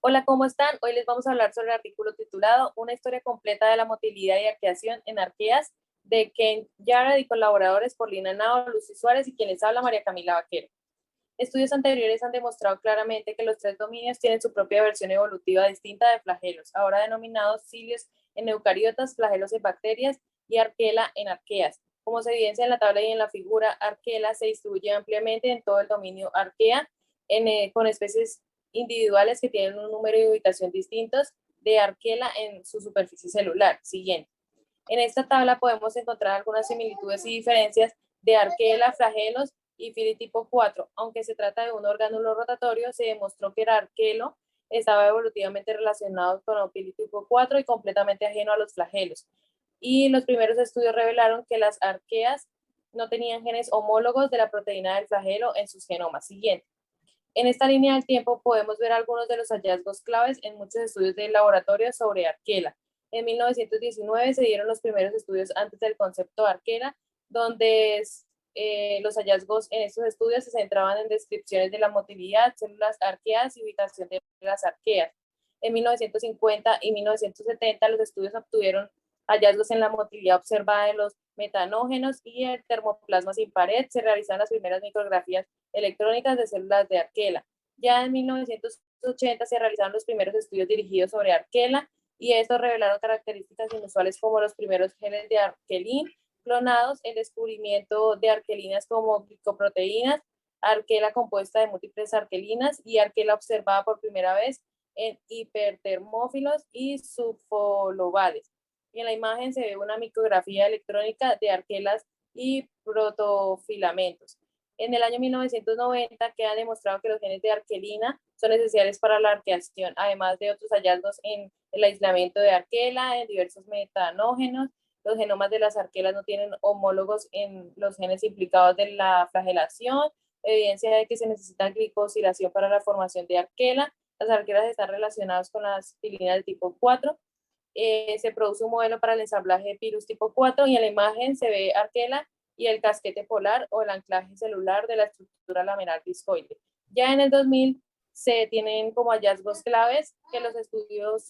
Hola, ¿cómo están? Hoy les vamos a hablar sobre el artículo titulado Una historia completa de la motilidad y arqueación en arqueas de Ken Yara y colaboradores por Lina Nao, Lucy Suárez y quien les habla María Camila Vaquero. Estudios anteriores han demostrado claramente que los tres dominios tienen su propia versión evolutiva distinta de flagelos, ahora denominados cilios en eucariotas, flagelos en bacterias y arquela en arqueas. Como se evidencia en la tabla y en la figura, arquela se distribuye ampliamente en todo el dominio arquea con especies individuales que tienen un número de ubicación distintos de arquela en su superficie celular. Siguiente. En esta tabla podemos encontrar algunas similitudes y diferencias de arquela, flagelos y fili tipo 4. Aunque se trata de un orgánulo rotatorio, se demostró que el arquelo estaba evolutivamente relacionado con el fili tipo 4 y completamente ajeno a los flagelos. Y los primeros estudios revelaron que las arqueas no tenían genes homólogos de la proteína del flagelo en sus genomas. Siguiente. En esta línea del tiempo podemos ver algunos de los hallazgos claves en muchos estudios de laboratorio sobre arquela. En 1919 se dieron los primeros estudios antes del concepto de arquela, donde los hallazgos en estos estudios se centraban en descripciones de la motilidad, células arqueadas y ubicación de las arqueas. En 1950 y 1970 los estudios obtuvieron hallazgos en la motilidad observada de los metanógenos y el termoplasma sin pared. Se realizaron las primeras micrografías electrónicas de células de arquela. Ya en 1980 se realizaron los primeros estudios dirigidos sobre arquela y estos revelaron características inusuales como los primeros genes de arquelín clonados, el descubrimiento de arquelinas como glicoproteínas, arquela compuesta de múltiples arquelinas y arquela observada por primera vez en hipertermófilos y subfolobales. Y en la imagen se ve una micrografía electrónica de arquelas y protofilamentos. En el año 1990 queda demostrado que los genes de arquelina son esenciales para la arqueación, además de otros hallazgos en el aislamiento de arquela, en diversos metanógenos. Los genomas de las arquelas no tienen homólogos en los genes implicados de la flagelación, evidencia de que se necesita glicosilación para la formación de arquela. Las arquelas están relacionadas con las filinas de tipo 4. Se produce un modelo para el ensamblaje de virus tipo 4 y en la imagen se ve arquela y el casquete polar o el anclaje celular de la estructura laminar discoide. Ya en el 2000 se tienen como hallazgos claves que los estudios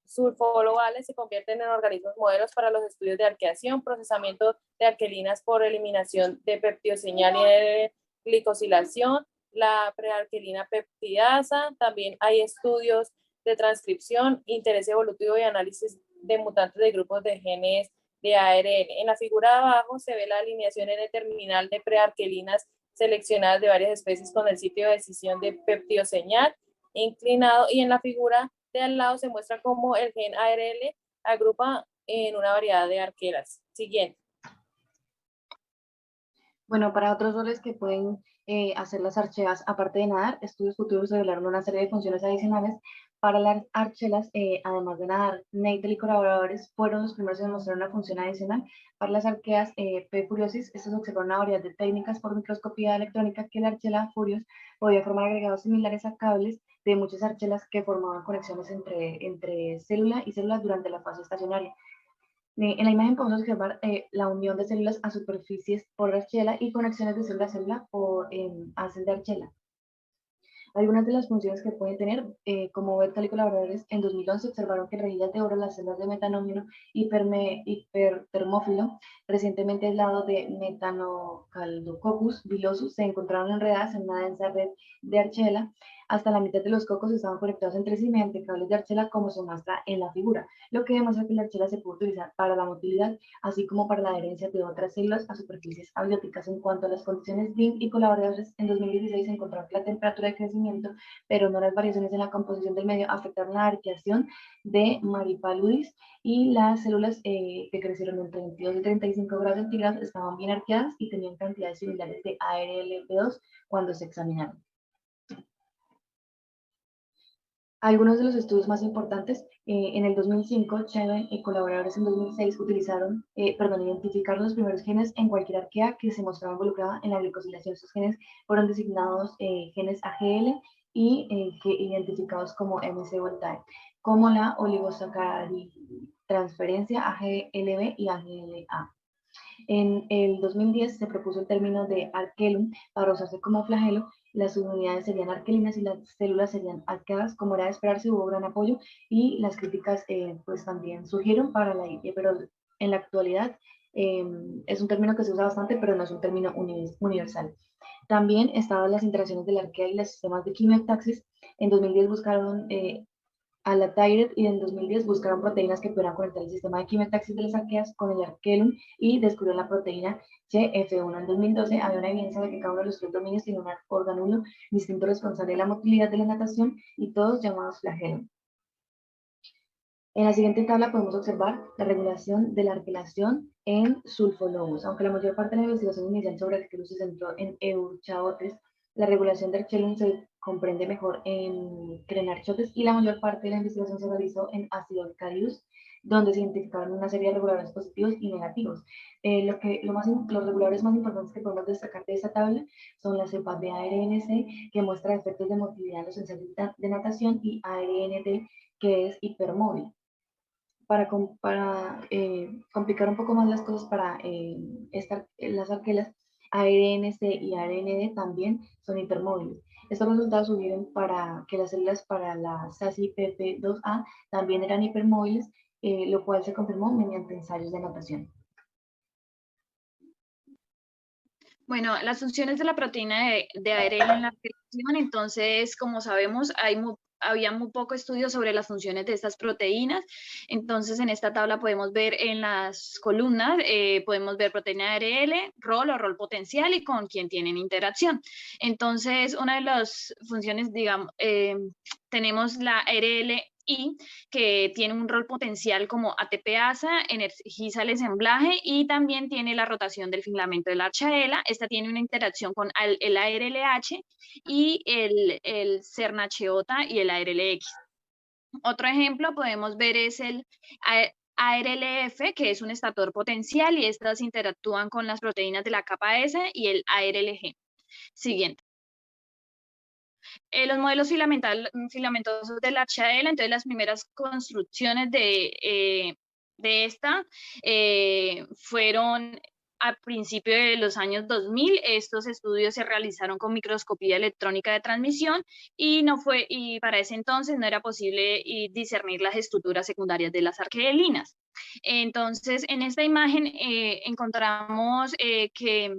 sulfolobales se convierten en organismos modelos para los estudios de arqueación, procesamiento de arquelinas por eliminación de peptidoseñal y de glicosilación, la prearquelina peptidasa. También hay estudios de transcripción, interés evolutivo y análisis de mutantes de grupos de genes de ARN. En la figura de abajo se ve la alineación en el terminal de prearquelinas seleccionadas de varias especies con el sitio de decisión de peptidoseñal inclinado, y en la figura de al lado se muestra cómo el gen ARL agrupa en una variedad de arqueras. Siguiente. Bueno, para otros roles que pueden hacer las archeas, aparte de nadar, estudios futuros revelaron una serie de funciones adicionales para las archelas, además de nadar. Neitel y colaboradores fueron los primeros en demostrar una función adicional para las arqueas P. furiosis. Estos observaron una variedad de técnicas por microscopía electrónica que la archela furios podía formar agregados similares a cables de muchas archelas que formaban conexiones entre célula y célula durante la fase estacionaria. En la imagen podemos observar la unión de células a superficies por archela y conexiones de célula a célula por haces de archela. Algunas de las funciones que pueden tener, como Bertal y colaboradores, en 2011 observaron que en rejillas de oro las células de metanógeno hipertermófilo, recientemente aislado de Metanococcus vilosus, se encontraron enredadas en una densa red de archela. Hasta la mitad de los cocos estaban conectados entre sí mediante cables de archela, como se muestra en la figura, lo que demuestra que la archela se puede utilizar para la motilidad, así como para la adherencia de otras células a superficies abióticas. En cuanto a las condiciones, Dean y colaboradores en 2016 encontraron que la temperatura de crecimiento, pero no las variaciones en la composición del medio, afectaron la arqueación de Maripaludis, y las células que crecieron entre 22 y 35 grados centígrados estaban bien arqueadas y tenían cantidades similares de ARLP2 cuando se examinaron. Algunos de los estudios más importantes, en el 2005, Chen y colaboradores en 2006 identificaron los primeros genes en cualquier arquea que se mostraba involucrada en la glicosilación. Estos genes fueron designados genes AGL y identificados como MC voltae, como la oligosacaridtransferencia AGLB y AGLA. En el 2010 se propuso el término de arquelum para usarse como flagelo las subunidades serían arquelinas y las células serían arqueadas. Como era de esperarse, hubo gran apoyo y las críticas pues también surgieron para la IP, pero en la actualidad es un término que se usa bastante, pero no es un término universal. También estaban las interacciones de la arquea y los sistemas de quimiotaxis. En 2010 buscaron a la Thyroid y en 2010 buscaron proteínas que pudieran conectar el sistema de quimiotaxis de las arqueas con el arquelum y descubrieron la proteína CF1. En 2012 había una evidencia de que cada uno de los tres dominios tiene un orgánulo distinto responsable de la motilidad de la natación y todos llamados flagelum. En la siguiente tabla podemos observar la regulación de la arquelación en sulfolobos. Aunque la mayor parte de la investigación inicial sobre arquelos se centró en euchaotes, la regulación de arquelum se comprende mejor en crenarchotes y la mayor parte de la investigación se realizó en acidocardius, donde se identificaron una serie de reguladores positivos y negativos. Los reguladores más importantes que podemos destacar de esta tabla son la cepa de ARNC, que muestra efectos de motilidad en los ensayos de natación, y ARND, que es hipermóvil. Para complicar un poco más las cosas para las arquelas, ARNC y ARND también son hipermóviles. Estos resultados sugieren para que las células para la SASI-PP2A también eran hipermóviles, lo cual se confirmó mediante ensayos de natación. Bueno, las funciones de la proteína de ARL en la arquelación, entonces, como sabemos, había muy poco estudio sobre las funciones de estas proteínas. Entonces, en esta tabla podemos ver en las columnas, podemos ver proteína de ARL, rol o rol potencial y con quién tienen interacción. Entonces, una de las funciones, digamos, tenemos la ARL I, que tiene un rol potencial como ATPasa, energiza el ensamblaje y también tiene la rotación del filamento de la HAELA. Esta tiene una interacción con el ARLH y el CERNHJ y el ARLX. Otro ejemplo podemos ver es el ARLF, que es un estator potencial, y estas interactúan con las proteínas de la capa S y el ARLG. Siguiente. Los modelos filamentosos de la HAELA, entonces las primeras construcciones de esta fueron a principios de los años 2000. Estos estudios se realizaron con microscopía electrónica de transmisión y para ese entonces no era posible discernir las estructuras secundarias de las arqueelinas. Entonces, en esta imagen encontramos que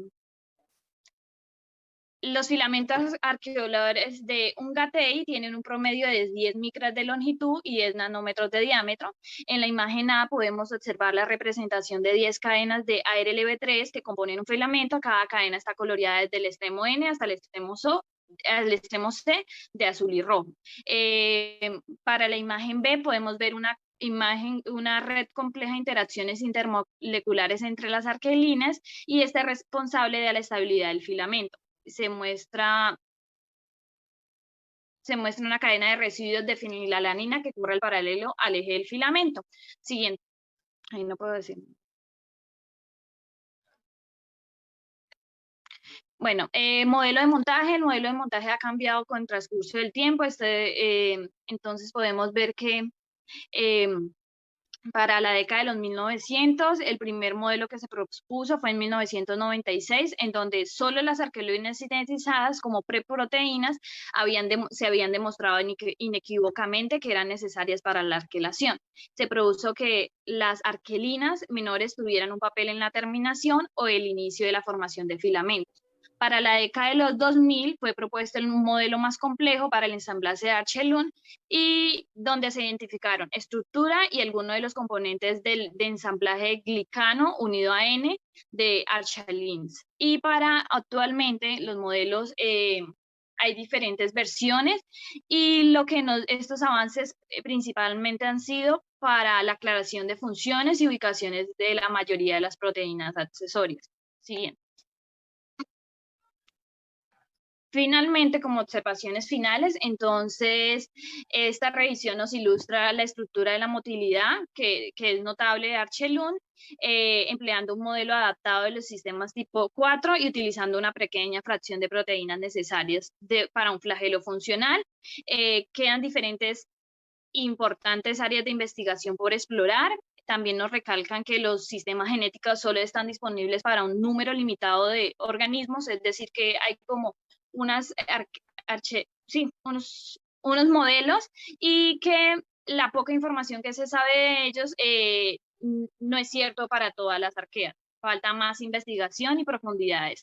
los filamentos arqueoladores de un GATEI tienen un promedio de 10 micras de longitud y 10 nanómetros de diámetro. En la imagen A podemos observar la representación de 10 cadenas de ARLB3 que componen un filamento. Cada cadena está coloreada desde el extremo N hasta el extremo C de azul y rojo. Para la imagen B podemos ver una red compleja de interacciones intermoleculares entre las arqueelinas, y esta es responsable de la estabilidad del filamento. Se muestra una cadena de residuos de fenilalanina que cubre el paralelo al eje del filamento. Siguiente. Ahí no puedo decir. Bueno, modelo de montaje. El modelo de montaje ha cambiado con el transcurso del tiempo. Entonces podemos ver que para la década de los 1900, el primer modelo que se propuso fue en 1996, en donde solo las arqueolinas sintetizadas como preproteínas se habían demostrado inequívocamente que eran necesarias para la arquelación. Se propuso que las arquelinas menores tuvieran un papel en la terminación o el inicio de la formación de filamentos. Para la década de los 2000 fue propuesto un modelo más complejo para el ensamblaje de Archelun, y donde se identificaron estructura y algunos de los componentes de ensamblaje glicano unido a N de Archelins. Y para actualmente los modelos hay diferentes versiones, y estos avances principalmente han sido para la aclaración de funciones y ubicaciones de la mayoría de las proteínas accesorias. Siguiente. Finalmente, como observaciones finales, entonces, esta revisión nos ilustra la estructura de la motilidad, que es notable de Archelun, empleando un modelo adaptado de los sistemas tipo 4 y utilizando una pequeña fracción de proteínas necesarias para un flagelo funcional. Quedan diferentes importantes áreas de investigación por explorar. También nos recalcan que los sistemas genéticos solo están disponibles para un número limitado de organismos, es decir, que hay como unos modelos, y que la poca información que se sabe de ellos no es cierto para todas las arqueas. Falta más investigación y profundidades.